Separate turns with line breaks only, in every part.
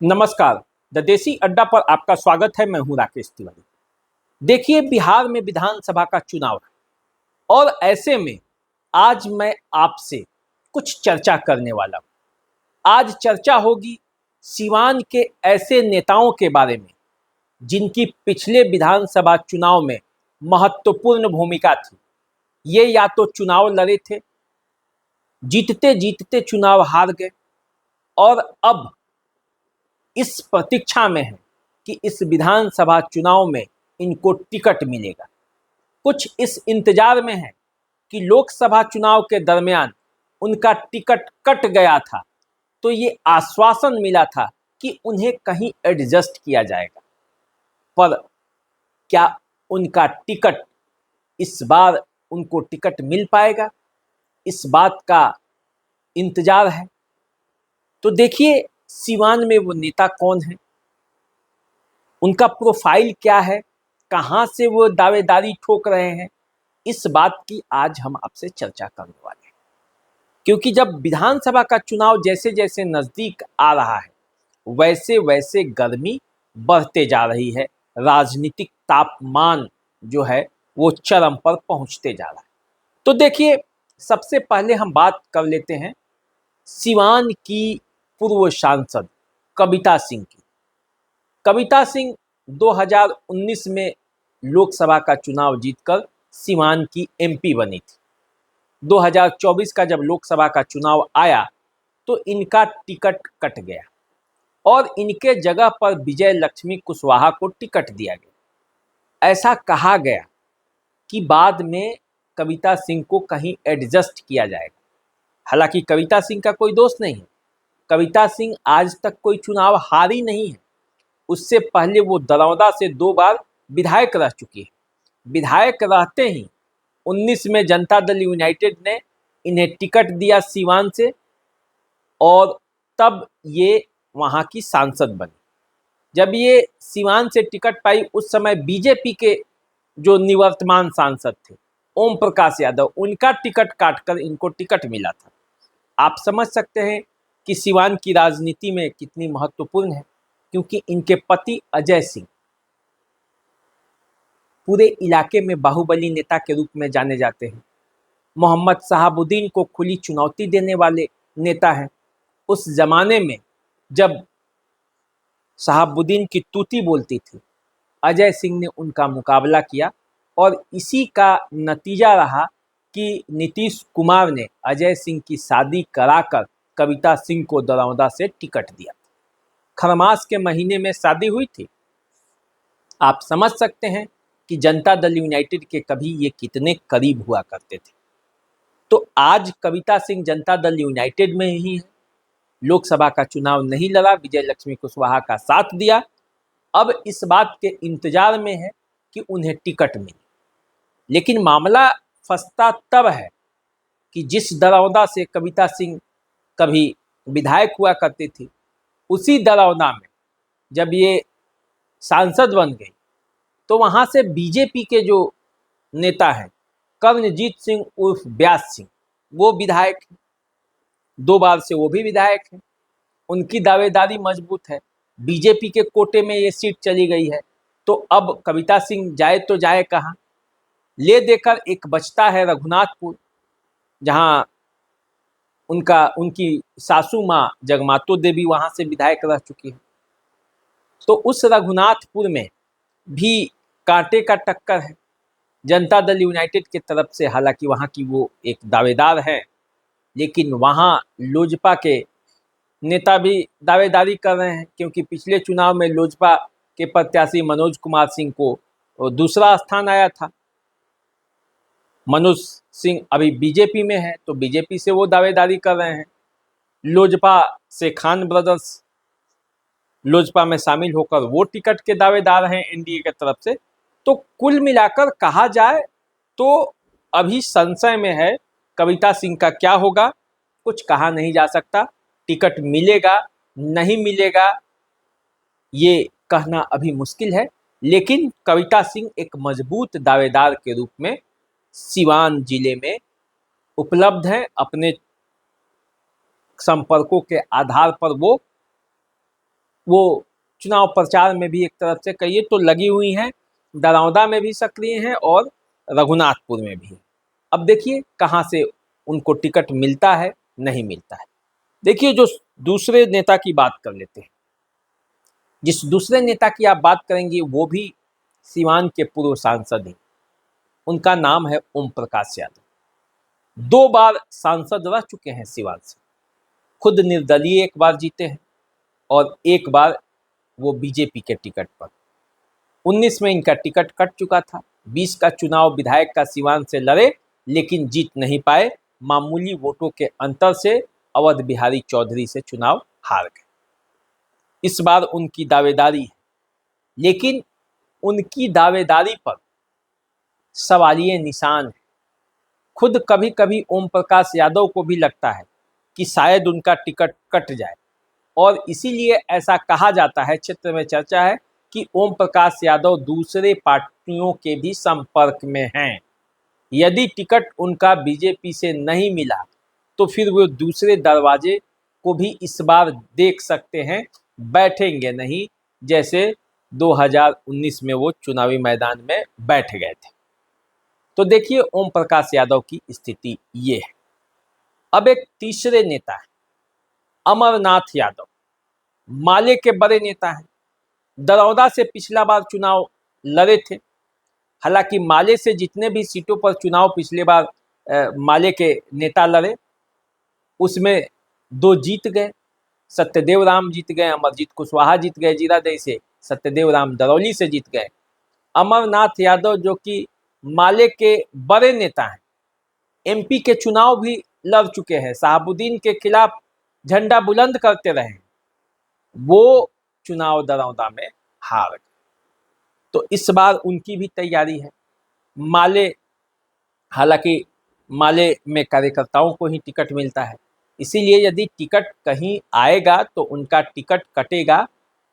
नमस्कार। द देसी अड्डा पर आपका स्वागत है। मैं हूं राकेश तिवारी। देखिए, बिहार में विधानसभा का चुनाव है और ऐसे में आज मैं आपसे कुछ चर्चा करने वाला हूं। आज चर्चा होगी सिवान के ऐसे नेताओं के बारे में जिनकी पिछले विधानसभा चुनाव में महत्वपूर्ण भूमिका थी। ये या तो चुनाव लड़े थे, जीतते जीतते चुनाव हार गए और अब इस प्रतीक्षा में है कि इस विधानसभा चुनाव में इनको टिकट मिलेगा। कुछ इस इंतजार में है कि लोकसभा चुनाव के दरमियान उनका टिकट कट गया था तो ये आश्वासन मिला था कि उन्हें कहीं एडजस्ट किया जाएगा, पर क्या उनका टिकट इस बार उनको टिकट मिल पाएगा, इस बात का इंतजार है। तो देखिए, सिवान में वो नेता कौन है, उनका प्रोफाइल क्या है, कहाँ से वो दावेदारी ठोक रहे हैं, इस बात की आज हम आपसे चर्चा करने वाले हैं। क्योंकि जब विधानसभा का चुनाव जैसे जैसे नज़दीक आ रहा है वैसे वैसे गर्मी बढ़ते जा रही है, राजनीतिक तापमान जो है वो चरम पर पहुंचते जा रहा है। तो देखिए, सबसे पहले हम बात कर लेते हैं सिवान की पूर्व सांसद कविता सिंह की। कविता सिंह 2019 में लोकसभा का चुनाव जीतकर सिवान की एमपी बनी थी। 2024 का जब लोकसभा का चुनाव आया तो इनका टिकट कट गया और इनके जगह पर विजय लक्ष्मी कुशवाहा को टिकट दिया गया। ऐसा कहा गया कि बाद में कविता सिंह को कहीं एडजस्ट किया जाएगा। हालांकि कविता सिंह का कोई दोष नहीं है। कविता सिंह आज तक कोई चुनाव हारी नहीं है। उससे पहले वो दरौदा से 2 बार विधायक रह चुकी है। विधायक रहते ही 19 में जनता दल यूनाइटेड ने इन्हें टिकट दिया सिवान से और तब ये वहाँ की सांसद बनी। जब ये सिवान से टिकट पाई उस समय बीजेपी के जो निवर्तमान सांसद थे ओम प्रकाश यादव, उनका टिकट काटकर इनको टिकट मिला था। आप समझ सकते हैं कि सिवान की राजनीति में कितनी महत्वपूर्ण है, क्योंकि इनके पति अजय सिंह पूरे इलाके में बाहुबली नेता के रूप में जाने जाते हैं। मोहम्मद शहाबुद्दीन को खुली चुनौती देने वाले नेता हैं। उस जमाने में जब शहाबुद्दीन की तूती बोलती थी, अजय सिंह ने उनका मुकाबला किया और इसी का नतीजा रहा कि नीतीश कुमार ने अजय सिंह की शादी कराकर कविता सिंह को दरौदा से टिकट दिया। खरमास के महीने में शादी हुई थी। आप समझ सकते हैं कि जनता दल यूनाइटेड के कभी ये कितने करीब हुआ करते थे। तो आज कविता सिंह जनता दल यूनाइटेड में ही है। लोकसभा का चुनाव नहीं लड़ा, विजय लक्ष्मी कुशवाहा का साथ दिया। अब इस बात के इंतजार में है कि उन्हें टिकट मिले। लेकिन मामला फंसता तब है कि जिस दरौदा से कविता सिंह कभी विधायक हुआ करती थी, उसी दरौदा में जब ये सांसद बन गई तो वहाँ से बीजेपी के जो नेता हैं कर्णजीत सिंह उर्फ व्यास सिंह, वो विधायक हैं। 2 बार से वो भी विधायक हैं। उनकी दावेदारी मजबूत है। बीजेपी के कोटे में ये सीट चली गई है। तो अब कविता सिंह जाए तो जाए कहाँ। ले देकर एक बचता है रघुनाथपुर, जहाँ उनकी सासू माँ जगमातो देवी वहाँ से विधायक रह चुकी है। तो उस रघुनाथपुर में भी कांटे का टक्कर है जनता दल यूनाइटेड की तरफ से। हालांकि वहाँ की वो एक दावेदार है, लेकिन वहाँ लोजपा के नेता भी दावेदारी कर रहे हैं, क्योंकि पिछले चुनाव में लोजपा के प्रत्याशी मनोज कुमार सिंह को दूसरा स्थान आया था। मनोज सिंह अभी बीजेपी में है तो बीजेपी से वो दावेदारी कर रहे हैं। लोजपा से खान ब्रदर्स लोजपा में शामिल होकर वो टिकट के दावेदार हैं एनडीए की तरफ से। तो कुल मिलाकर कहा जाए तो अभी संशय में है कविता सिंह का क्या होगा। कुछ कहा नहीं जा सकता। टिकट मिलेगा नहीं मिलेगा ये कहना अभी मुश्किल है, लेकिन कविता सिंह एक मजबूत दावेदार के रूप में सिवान जिले में उपलब्ध हैं। अपने संपर्कों के आधार पर वो वो चुनाव प्रचार में भी एक तरफ से कहिए तो लगी हुई हैं, दरौदा में भी सक्रिय हैं और रघुनाथपुर में भी। अब देखिए कहाँ से उनको टिकट मिलता है, नहीं मिलता है। देखिए जो दूसरे नेता की बात कर लेते हैं, जिस दूसरे नेता की आप बात करेंगे वो भी सिवान के पूर्व सांसद हैं, उनका नाम है ओम प्रकाश यादव। 2 बार सांसद रह चुके हैं सिवान से, खुद निर्दलीय एक बार जीते हैं और एक बार वो बीजेपी के टिकट पर। 19 में इनका टिकट कट चुका था, 20 का चुनाव विधायक का सिवान से लड़े लेकिन जीत नहीं पाए, मामूली वोटों के अंतर से अवध बिहारी चौधरी से चुनाव हार गए। इस बार उनकी दावेदारी है, लेकिन उनकी दावेदारी पर सवालिए निशान है। खुद कभी कभी ओम प्रकाश यादव को भी लगता है कि शायद उनका टिकट कट जाए और इसीलिए ऐसा कहा जाता है, क्षेत्र में चर्चा है कि ओम प्रकाश यादव दूसरे पार्टियों के भी संपर्क में हैं। यदि टिकट उनका बीजेपी से नहीं मिला तो फिर वो दूसरे दरवाजे को भी इस बार देख सकते हैं, बैठेंगे नहीं जैसे 2019 में वो चुनावी मैदान में बैठ गए थे। तो देखिए ओम प्रकाश यादव की स्थिति ये है। अब एक तीसरे नेता है अमरनाथ यादव, माले के बड़े नेता हैं, दरौदा से पिछला बार चुनाव लड़े थे। हालांकि माले से जितने भी सीटों पर चुनाव पिछले बार माले के नेता लड़े उसमें 2 जीत गए, सत्यदेव राम जीत गए, अमरजीत कुशवाहा जीत गए जीरादेई से, सत्यदेव राम दरौली से जीत गए। अमरनाथ यादव जो कि माले के बड़े नेता हैं, एमपी के चुनाव भी लड़ चुके हैं, शहाबुद्दीन के खिलाफ झंडा बुलंद करते रहे, वो चुनाव दरौदा में हार गए। तो इस बार उनकी भी तैयारी है। माले, हालांकि माले में कार्यकर्ताओं को ही टिकट मिलता है, इसीलिए यदि टिकट कहीं आएगा तो उनका टिकट कटेगा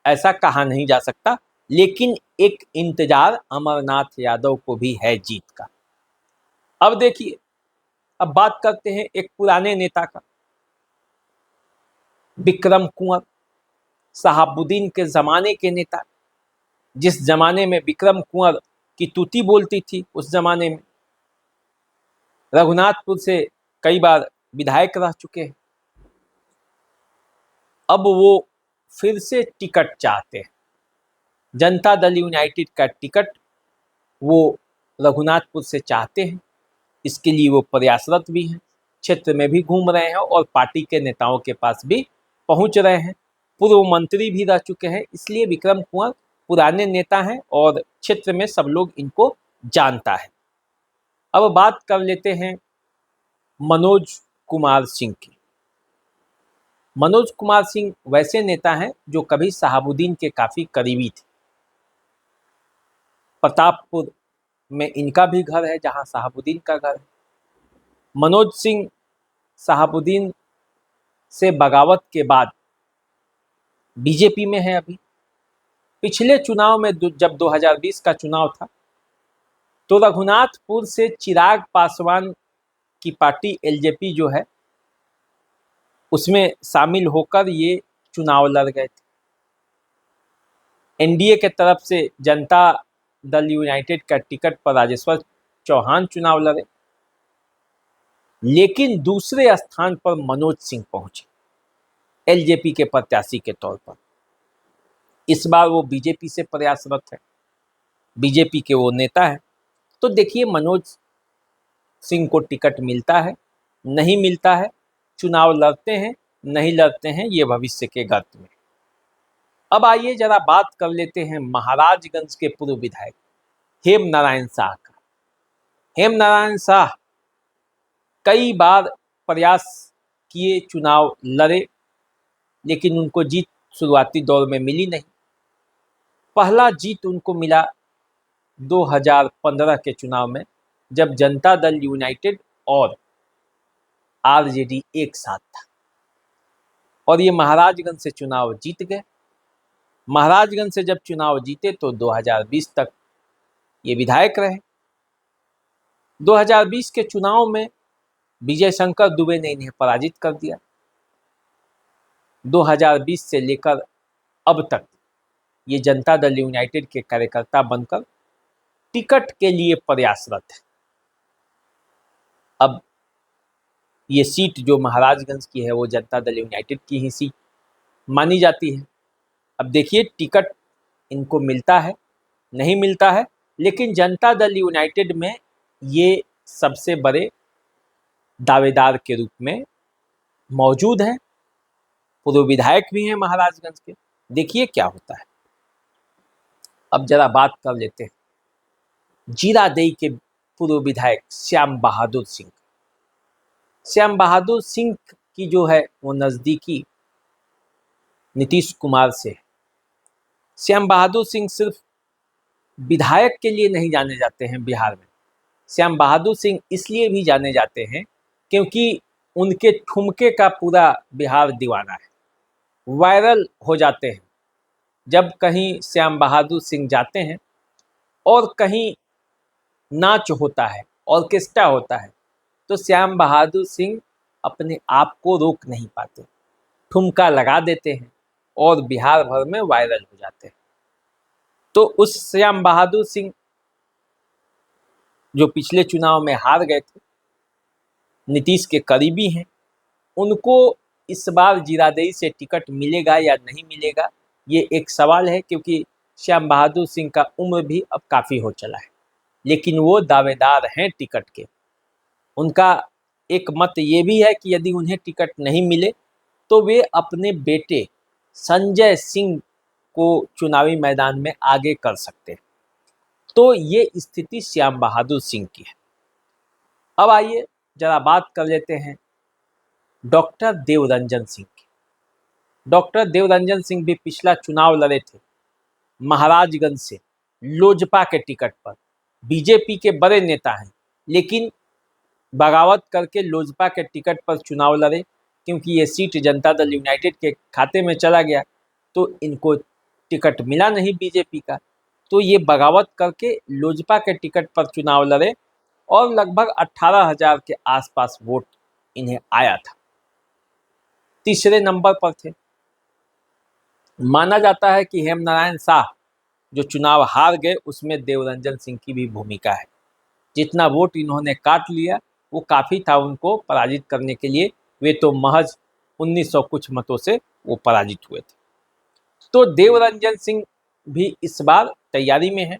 ऐसा कहा नहीं जा सकता, लेकिन एक इंतजार अमरनाथ यादव को भी है जीत का। अब देखिए, अब बात करते हैं एक पुराने नेता का, विक्रम कुंवर, शहाबुद्दीन के ज़माने के नेता, जिस ज़माने में विक्रम कुंवर की तूती बोलती थी, उस ज़माने में रघुनाथपुर से कई बार विधायक रह चुके हैं। अब वो फिर से टिकट चाहते हैं, जनता दल यूनाइटेड का टिकट वो रघुनाथपुर से चाहते हैं। इसके लिए वो प्रयासरत भी हैं, क्षेत्र में भी घूम रहे हैं और पार्टी के नेताओं के पास भी पहुंच रहे हैं। पूर्व मंत्री भी रह चुके हैं, इसलिए विक्रम कुंवर पुराने नेता हैं और क्षेत्र में सब लोग इनको जानता है। अब बात कर लेते हैं मनोज कुमार सिंह की। मनोज कुमार सिंह वैसे नेता हैं जो कभी शहाबुद्दीन के काफ़ी करीबी थे। प्रतापपुर में इनका भी घर है जहां शहाबुद्दीन का घर है। मनोज सिंह शहाबुद्दीन से बगावत के बाद बीजेपी में है अभी। पिछले चुनाव में जब 2020 का चुनाव था तो रघुनाथपुर से चिराग पासवान की पार्टी एलजेपी जो है उसमें शामिल होकर ये चुनाव लड़ गए थे। एनडीए के तरफ से जनता दल यूनाइटेड का टिकट पर राजेश्वर चौहान चुनाव लड़े, लेकिन दूसरे स्थान पर मनोज सिंह पहुंचे एलजेपी के प्रत्याशी के तौर पर। इस बार वो बीजेपी से प्रयासरत है, बीजेपी के वो नेता है। तो देखिए मनोज सिंह को टिकट मिलता है, नहीं मिलता है, चुनाव लड़ते हैं, नहीं लड़ते हैं, ये भविष्य के गर्त में। अब आइए जरा बात कर लेते हैं महाराजगंज के पूर्व विधायक हेम नारायण शाह का। हेम नारायण शाह कई बार प्रयास किए, चुनाव लड़े, लेकिन उनको जीत शुरुआती दौर में मिली नहीं। पहला जीत उनको मिला 2015 के चुनाव में, जब जनता दल यूनाइटेड और आरजेडी एक साथ था और ये महाराजगंज से चुनाव जीत गए। महाराजगंज से जब चुनाव जीते तो 2020 तक ये विधायक रहे। 2020 के चुनाव में विजय शंकर दुबे ने इन्हें पराजित कर दिया। 2020 से लेकर अब तक ये जनता दल यूनाइटेड के कार्यकर्ता बनकर टिकट के लिए प्रयासरत है। अब ये सीट जो महाराजगंज की है वो जनता दल यूनाइटेड की ही सीट मानी जाती है। अब देखिए टिकट इनको मिलता है नहीं मिलता है, लेकिन जनता दल यूनाइटेड में ये सबसे बड़े दावेदार के रूप में मौजूद हैं। पूर्व विधायक भी हैं महाराजगंज के। देखिए क्या होता है। अब जरा बात कर लेते हैं जीरादेई के पूर्व विधायक श्याम बहादुर सिंह। श्याम बहादुर सिंह की जो है वो नज़दीकी नीतीश कुमार से है। श्याम बहादुर सिंह सिर्फ विधायक के लिए नहीं जाने जाते हैं बिहार में। श्याम बहादुर सिंह इसलिए भी जाने जाते हैं क्योंकि उनके ठुमके का पूरा बिहार दीवाना है, वायरल हो जाते हैं। जब कहीं श्याम बहादुर सिंह जाते हैं और कहीं नाच होता है, ऑर्केस्ट्रा होता है, तो श्याम बहादुर सिंह अपने आप को रोक नहीं पाते, ठुमका लगा देते हैं और बिहार भर में वायरल हो जाते हैं। तो उस श्याम बहादुर सिंह जो पिछले चुनाव में हार गए थे, नीतीश के करीबी हैं, उनको इस बार जीरादेई से टिकट मिलेगा या नहीं मिलेगा ये एक सवाल है, क्योंकि श्याम बहादुर सिंह का उम्र भी अब काफ़ी हो चला है, लेकिन वो दावेदार हैं टिकट के। उनका एक मत ये भी है कि यदि उन्हें टिकट नहीं मिले तो वे अपने बेटे संजय सिंह को चुनावी मैदान में आगे कर सकते हैं। तो ये स्थिति श्याम बहादुर सिंह की है। अब आइए जरा बात कर लेते हैं डॉक्टर देवरंजन सिंह की। डॉक्टर देवरंजन सिंह भी पिछला चुनाव लड़े थे महाराजगंज से लोजपा के टिकट पर। बीजेपी के बड़े नेता हैं, लेकिन बगावत करके लोजपा के टिकट पर चुनाव लड़े, क्योंकि ये सीट जनता दल यूनाइटेड के खाते में चला गया तो इनको टिकट मिला नहीं बीजेपी का, तो ये बगावत करके लोजपा के टिकट पर चुनाव लड़े और लगभग 18,000 के आसपास वोट इन्हें आया था। तीसरे नंबर पर थे। माना जाता है कि हेमनारायण शाह जो चुनाव हार गए उसमें देवरंजन सिंह की भी भूमिका है। जितना वोट इन्होंने काट लिया वो काफ़ी था उनको पराजित करने के लिए। वे तो महज 1900 कुछ मतों से वो पराजित हुए थे। तो देवरंजन सिंह भी इस बार तैयारी में है।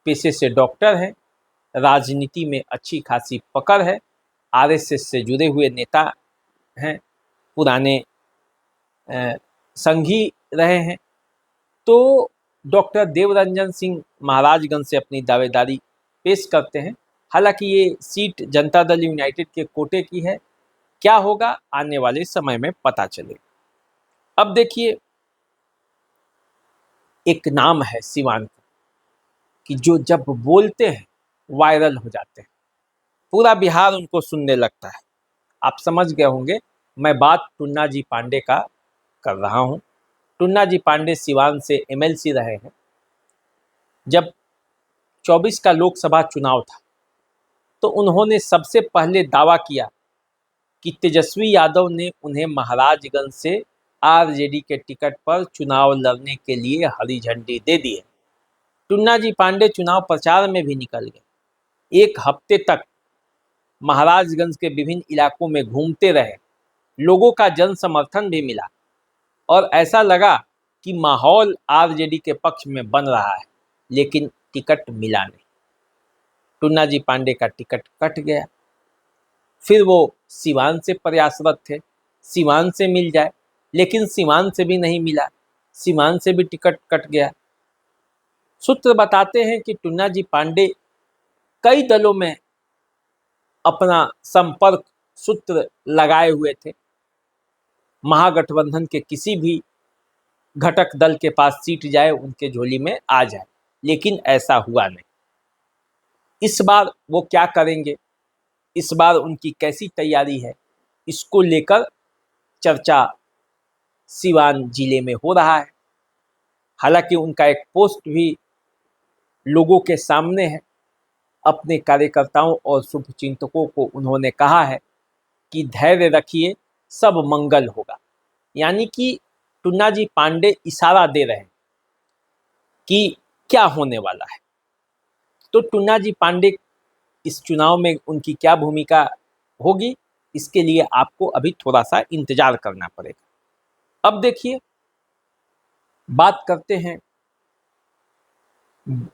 पेशे से डॉक्टर हैं, राजनीति में अच्छी खासी पकड़ है, आरएसएस से जुड़े हुए नेता हैं, पुराने संघी रहे हैं। तो डॉक्टर देवरंजन सिंह महाराजगंज से अपनी दावेदारी पेश करते हैं। हालांकि ये सीट जनता दल यूनाइटेड के कोटे की है, क्या होगा आने वाले समय में पता चलेगा। अब देखिए एक नाम है सिवान का कि जो जब बोलते हैं वायरल हो जाते हैं, पूरा बिहार उनको सुनने लगता है। आप समझ गए होंगे मैं बात टुन्ना जी पांडे का कर रहा हूँ। टुन्ना जी पांडे सिवान से एमएलसी रहे हैं। जब 24 का लोकसभा चुनाव था तो उन्होंने सबसे पहले दावा किया कि तेजस्वी यादव ने उन्हें महाराजगंज से आरजेडी के टिकट पर चुनाव लड़ने के लिए हरी झंडी दे दी है। टुन्ना जी पांडे चुनाव प्रचार में भी निकल गए। एक हफ्ते तक महाराजगंज के विभिन्न इलाकों में घूमते रहे, लोगों का जन समर्थन भी मिला और ऐसा लगा कि माहौल आरजेडी के पक्ष में बन रहा है, लेकिन टिकट मिला नहीं। टुन्ना जी पांडे का टिकट कट गया। फिर वो सिवान से प्रयासरत थे, सिवान से मिल जाए, लेकिन सिवान से भी नहीं मिला, सिवान से भी टिकट कट गया। सूत्र बताते हैं कि टुन्ना जी पांडे कई दलों में अपना संपर्क सूत्र लगाए हुए थे। महागठबंधन के किसी भी घटक दल के पास सीट जाए उनके झोली में आ जाए, लेकिन ऐसा हुआ नहीं। इस बार वो क्या करेंगे, इस बार उनकी कैसी तैयारी है, इसको लेकर चर्चा सिवान जिले में हो रहा है। हालांकि उनका एक पोस्ट भी लोगों के सामने है। अपने कार्यकर्ताओं और शुभचिंतकों को उन्होंने कहा है कि धैर्य रखिए, सब मंगल होगा। यानी कि टुन्ना जी पांडे इशारा दे रहे हैं कि क्या होने वाला है। तो टुन्ना जी पांडे इस चुनाव में उनकी क्या भूमिका होगी, इसके लिए आपको अभी थोड़ा सा इंतजार करना पड़ेगा। अब देखिए, बात करते हैं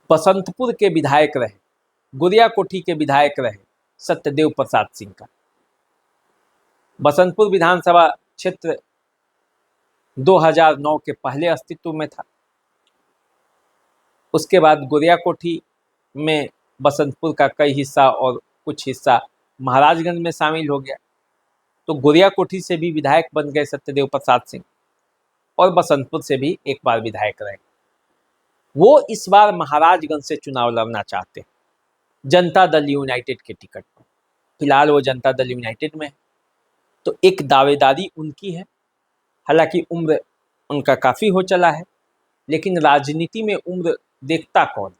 बसंतपुर के विधायक रहे, गुरियाकोठी के विधायक रहे सत्यदेव प्रसाद सिंह का। बसंतपुर विधानसभा क्षेत्र 2009 के पहले अस्तित्व में था। उसके बाद गुरियाकोठी में बसंतपुर का कई हिस्सा और कुछ हिस्सा महाराजगंज में शामिल हो गया। तो गुरियाकोठी से भी विधायक बन गए सत्यदेव प्रसाद सिंह और बसंतपुर से भी एक बार विधायक रहे। वो इस बार महाराजगंज से चुनाव लड़ना चाहते हैं जनता दल यूनाइटेड के टिकट पर। फिलहाल वो जनता दल यूनाइटेड में है, तो एक दावेदारी उनकी है। हालांकि उम्र उनका काफ़ी हो चला है, लेकिन राजनीति में उम्र देखता कौन।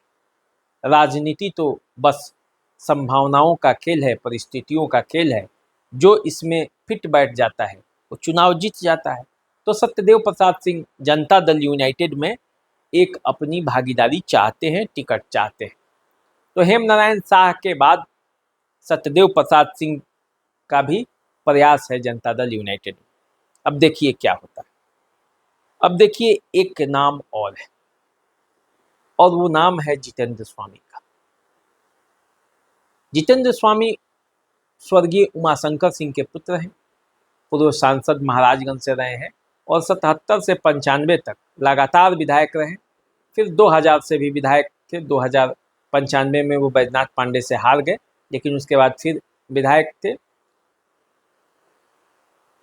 राजनीति तो बस संभावनाओं का खेल है, परिस्थितियों का खेल है। जो इसमें फिट बैठ जाता है वो चुनाव जीत जाता है। तो सत्यदेव प्रसाद सिंह जनता दल यूनाइटेड में एक अपनी भागीदारी चाहते हैं, टिकट चाहते हैं। तो हेमनारायण शाह के बाद सत्यदेव प्रसाद सिंह का भी प्रयास है जनता दल यूनाइटेड में। अब देखिए क्या होता है। अब देखिए, एक नाम और है और वो नाम है जितेंद्र स्वामी का। जितेंद्र स्वामी स्वर्गीय उमाशंकर सिंह के पुत्र हैं, पूर्व सांसद महाराजगंज से रहे हैं और 77 से 95 तक लगातार विधायक रहे। फिर 2000 से भी विधायक थे। 2095 में वो बैजनाथ पांडे से हार गए, लेकिन उसके बाद फिर विधायक थे।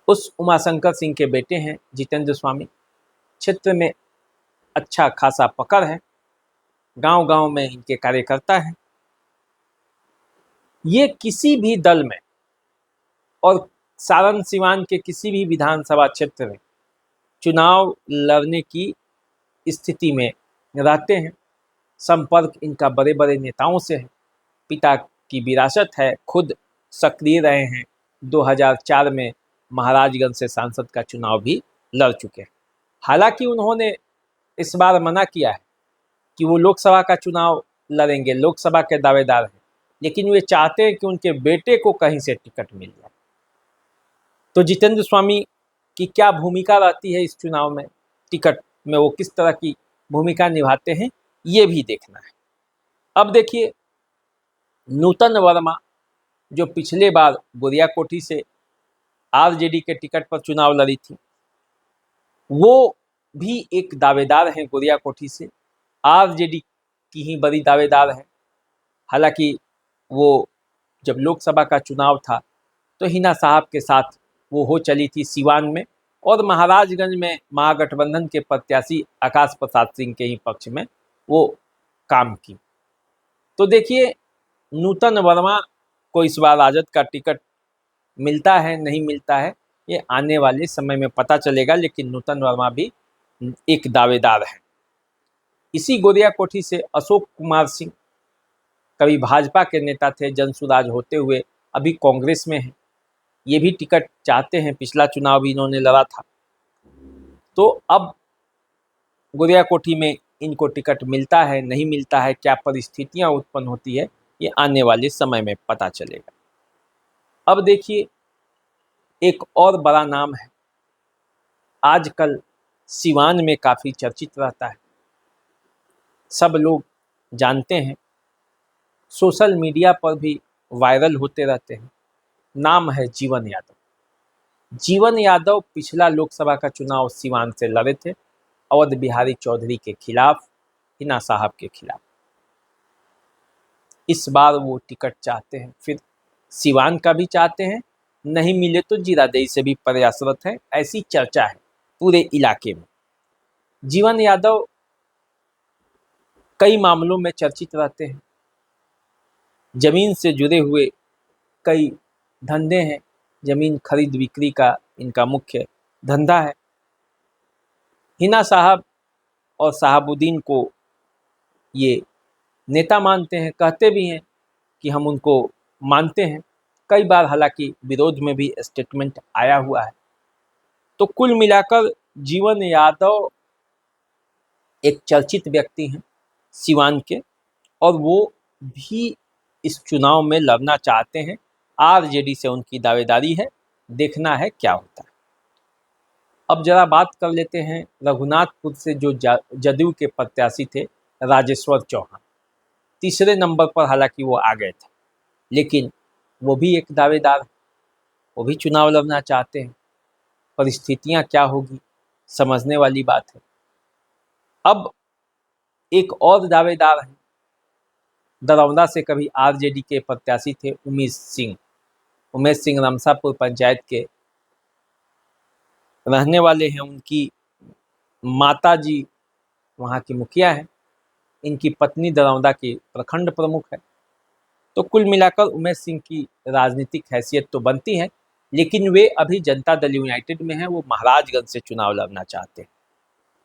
उस उमाशंकर सिंह के बेटे हैं जितेंद्र स्वामी। क्षेत्र में अच्छा खासा पकड़ है, गांव-गांव में इनके कार्यकर्ता हैं। ये किसी भी दल में और सारण सीवान के किसी भी विधानसभा क्षेत्र में चुनाव लड़ने की स्थिति में रहते हैं। संपर्क इनका बड़े बड़े नेताओं से है, पिता की विरासत है, खुद सक्रिय रहे हैं। 2004 में महाराजगंज से सांसद का चुनाव भी लड़ चुके हैं। हालांकि उन्होंने इस बार मना किया है कि वो लोकसभा का चुनाव लड़ेंगे, लोकसभा के दावेदार हैं, लेकिन वे चाहते हैं कि उनके बेटे को कहीं से टिकट मिल जाए। तो जितेंद्र स्वामी की क्या भूमिका रहती है इस चुनाव में, टिकट में वो किस तरह की भूमिका निभाते हैं, ये भी देखना है। अब देखिए, नूतन वर्मा जो पिछले बार गुरियाकोठी से आरजेडी के टिकट पर चुनाव लड़ी थी, वो भी एक दावेदार हैं गुरियाकोठी से। आरजेडी की ही बड़ी दावेदार है। हालांकि वो जब लोकसभा का चुनाव था तो हिना साहब के साथ वो हो चली थी सीवान में, और महाराजगंज में महागठबंधन के प्रत्याशी आकाश प्रसाद सिंह के ही पक्ष में वो काम की। तो देखिए, नूतन वर्मा को इस बार राजद का टिकट मिलता है नहीं मिलता है, ये आने वाले समय में पता चलेगा, लेकिन नूतन वर्मा भी एक दावेदार है। इसी गोरियाकोठी से अशोक कुमार सिंह कभी भाजपा के नेता थे, जनसुराज होते हुए अभी कांग्रेस में हैं। ये भी टिकट चाहते हैं, पिछला चुनाव भी इन्होंने लड़ा था। तो अब गोरियाकोठी में इनको टिकट मिलता है नहीं मिलता है, क्या परिस्थितियां उत्पन्न होती है, ये आने वाले समय में पता चलेगा। अब देखिए, एक और बड़ा नाम है, आजकल सिवान में काफ़ी चर्चित रहता है, सब लोग जानते हैं, सोशल मीडिया पर भी वायरल होते रहते हैं। नाम है जीवन यादव। जीवन यादव पिछला लोकसभा का चुनाव सिवान से लड़े थे, अवध बिहारी चौधरी के खिलाफ, हिना साहब के खिलाफ। इस बार वो टिकट चाहते हैं, फिर सिवान का भी चाहते हैं, नहीं मिले तो जीरादेई से भी प्रयासरत है, ऐसी चर्चा है पूरे इलाके में। जीवन यादव कई मामलों में चर्चित रहते हैं, जमीन से जुड़े हुए कई धंधे हैं, जमीन खरीद बिक्री का इनका मुख्य धंधा है। हिना साहब और साहबुद्दीन को ये नेता मानते हैं, कहते भी हैं कि हम उनको मानते हैं। कई बार हालांकि विरोध में भी स्टेटमेंट आया हुआ है। तो कुल मिलाकर जीवन यादव एक चर्चित व्यक्ति हैं सिवान के, और वो भी इस चुनाव में लड़ना चाहते हैं। आरजेडी से उनकी दावेदारी है, देखना है क्या होता है। अब जरा बात कर लेते हैं रघुनाथपुर से जो जदयू के प्रत्याशी थे राजेश्वर चौहान। तीसरे नंबर पर हालांकि वो आ गए थे, लेकिन वो भी एक दावेदार हैं, वो भी चुनाव लड़ना चाहते हैं। परिस्थितियां क्या होगी समझने वाली बात है। अब एक और दावेदार हैं, दरौंदा से कभी आरजेडी के प्रत्याशी थे उमेश सिंह रमसापुर पंचायत के रहने वाले हैं। उनकी माता जी वहाँ की मुखिया हैं, इनकी पत्नी दरौंदा की प्रखंड प्रमुख है। तो कुल मिलाकर उमेश सिंह की राजनीतिक हैसियत तो बनती है, लेकिन वे अभी जनता दल यूनाइटेड में हैं, वो महाराजगंज से चुनाव लड़ना चाहते हैं।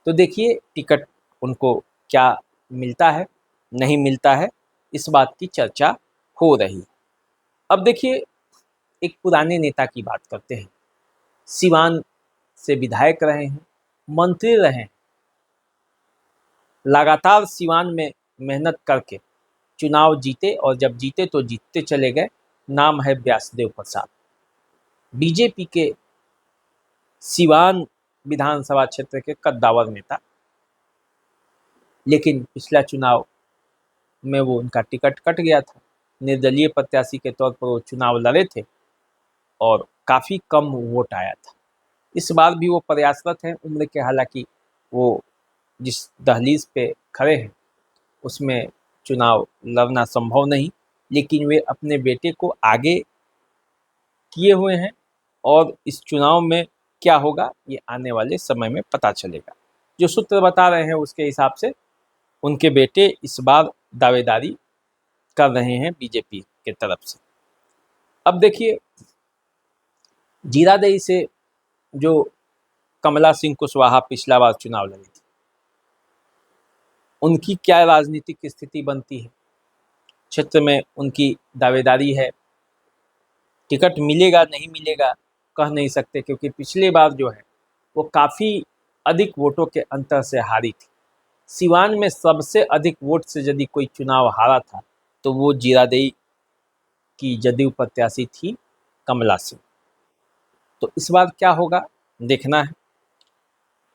तो देखिए टिकट उनको क्या मिलता है नहीं मिलता है, इस बात की चर्चा हो रही है। अब देखिए एक पुराने नेता की बात करते हैं, सिवान से विधायक रहे हैं, मंत्री रहे हैं, लगातार सिवान में मेहनत करके चुनाव जीते, और जब जीते तो जीतते चले गए। नाम है व्यासदेव प्रसाद, बीजेपी के सिवान विधानसभा क्षेत्र के कद्दावर नेता। लेकिन पिछला चुनाव में वो उनका टिकट कट गया था, निर्दलीय प्रत्याशी के तौर पर वो चुनाव लड़े थे और काफ़ी कम वोट आया था। इस बार भी वो प्रयासरत हैं उम्र के, हालांकि वो जिस दहलीज पे खड़े हैं उसमें चुनाव लड़ना संभव नहीं, लेकिन वे अपने बेटे को आगे किए हुए हैं, और इस चुनाव में क्या होगा ये आने वाले समय में पता चलेगा। जो सूत्र बता रहे हैं उसके हिसाब से उनके बेटे इस बार दावेदारी कर रहे हैं बीजेपी के तरफ से। अब देखिए जीरादेई से जो कमला सिंह कुशवाहा पिछला बार चुनाव लड़ी थी, उनकी क्या राजनीतिक स्थिति बनती है, क्षेत्र में उनकी दावेदारी है। टिकट मिलेगा नहीं मिलेगा कह नहीं सकते, क्योंकि पिछली बार जो है वो काफ़ी अधिक वोटों के अंतर से हारी थी। सिवान में सबसे अधिक वोट से यदि कोई चुनाव हारा था तो वो जीरादेई की जदयू प्रत्याशी थी कमला सिंह। तो इस बार क्या होगा देखना है।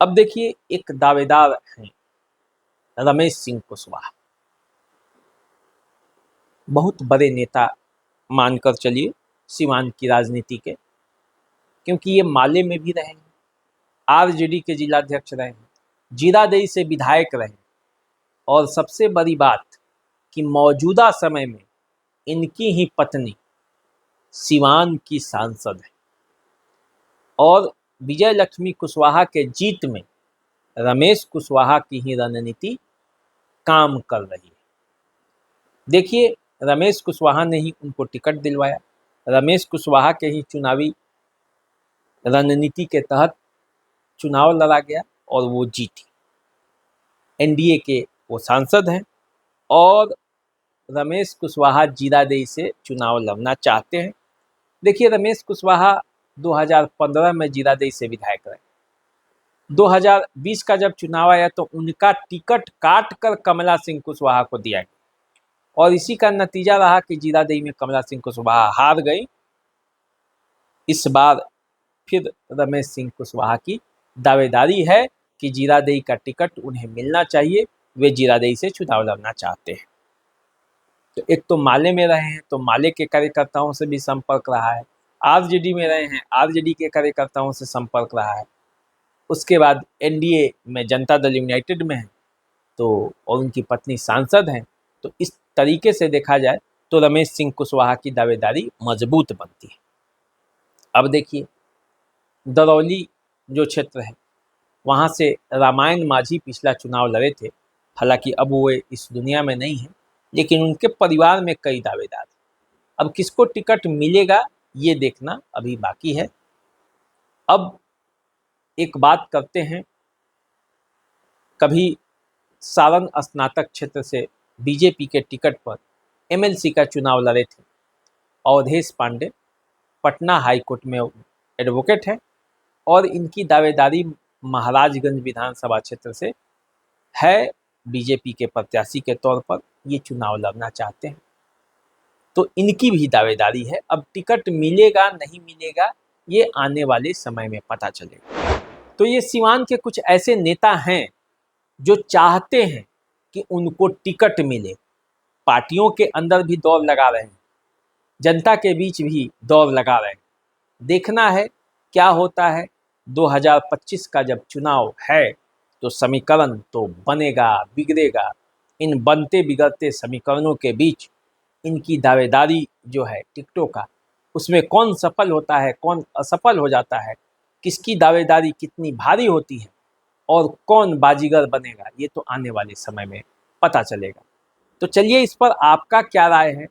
अब देखिए एक दावेदार हैं रमेश सिंह कुशवाहा, बहुत बड़े नेता मानकर चलिए सिवान की राजनीति के, क्योंकि ये माले में भी रहे हैं, आरजेडी के जिलाध्यक्ष रहे हैं, जीरादेई से विधायक रहे, और सबसे बड़ी बात कि मौजूदा समय में इनकी ही पत्नी सिवान की सांसद है, और विजय लक्ष्मी कुशवाहा के जीत में रमेश कुशवाहा की ही रणनीति काम कर रही है। देखिए रमेश कुशवाहा ने ही उनको टिकट दिलवाया, रमेश कुशवाहा के ही चुनावी रणनीति के तहत चुनाव लड़ा गया और वो जीती। एनडीए के वो सांसद हैं, और रमेश कुशवाहा जीरादेई से चुनाव लड़ना चाहते हैं। देखिए रमेश कुशवाहा 2015 में जीरादेई से विधायक रहे, 2020 का जब चुनाव आया तो उनका टिकट काट कर कमला सिंह कुशवाहा को दिया गया, और इसी का नतीजा रहा कि जीरादेई में कमला सिंह कुशवाहा हार गई। इस बार फिर रमेश सिंह कुशवाहा की दावेदारी है कि जीरादेई का टिकट उन्हें मिलना चाहिए, वे जीरादेई से चुनाव लड़ना चाहते हैं। तो एक तो माले में रहे हैं तो माले के कार्यकर्ताओं से भी संपर्क रहा है, आरजेडी में रहे हैं आरजेडी के कार्यकर्ताओं से संपर्क रहा है, उसके बाद एनडीए में जनता दल यूनाइटेड में है तो, और उनकी पत्नी सांसद हैं। तो इस तरीके से देखा जाए तो रमेश सिंह कुशवाहा की दावेदारी मजबूत बनती है। अब देखिए दरौली जो क्षेत्र है वहाँ से रामायण माझी पिछला चुनाव लड़े थे, हालांकि अब वो इस दुनिया में नहीं है, लेकिन उनके परिवार में कई दावेदार। अब किसको टिकट मिलेगा ये देखना अभी बाकी है। अब एक बात करते हैं, कभी सारण स्नातक क्षेत्र से बीजेपी के टिकट पर एमएलसी का चुनाव लड़े थे अवधेश पांडे, पटना हाई कोर्ट में एडवोकेट है, और इनकी दावेदारी महाराजगंज विधानसभा क्षेत्र से है, बीजेपी के प्रत्याशी के तौर पर ये चुनाव लड़ना चाहते हैं। तो इनकी भी दावेदारी है। अब टिकट मिलेगा नहीं मिलेगा ये आने वाले समय में पता चलेगा। तो ये सीवान के कुछ ऐसे नेता हैं जो चाहते हैं कि उनको टिकट मिले, पार्टियों के अंदर भी दौड़ लगा रहे हैं, जनता के बीच भी दौड़ लगा रहे हैं। देखना है क्या होता है। 2025 का जब चुनाव है तो समीकरण तो बनेगा बिगड़ेगा। इन बनते बिगड़ते समीकरणों के बीच इनकी दावेदारी जो है टिकटों का, उसमें कौन सफल होता है कौन असफल हो जाता है, किसकी दावेदारी कितनी भारी होती है और कौन बाजीगर बनेगा, ये तो आने वाले समय में पता चलेगा। तो चलिए इस पर आपका क्या राय है,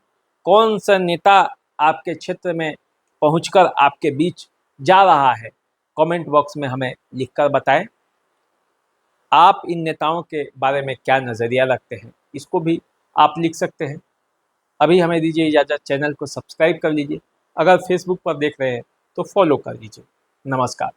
कौन सा नेता आपके क्षेत्र में पहुंचकर आपके बीच जा रहा है, कमेंट बॉक्स में हमें लिखकर बताएं। आप इन नेताओं के बारे में क्या नज़रिया रखते हैं, इसको भी आप लिख सकते हैं। अभी हमें दीजिए इजाज़त, चैनल को सब्सक्राइब कर लीजिए। अगर फेसबुक पर देख रहे हैं तो फॉलो कर लीजिए। नमस्कार।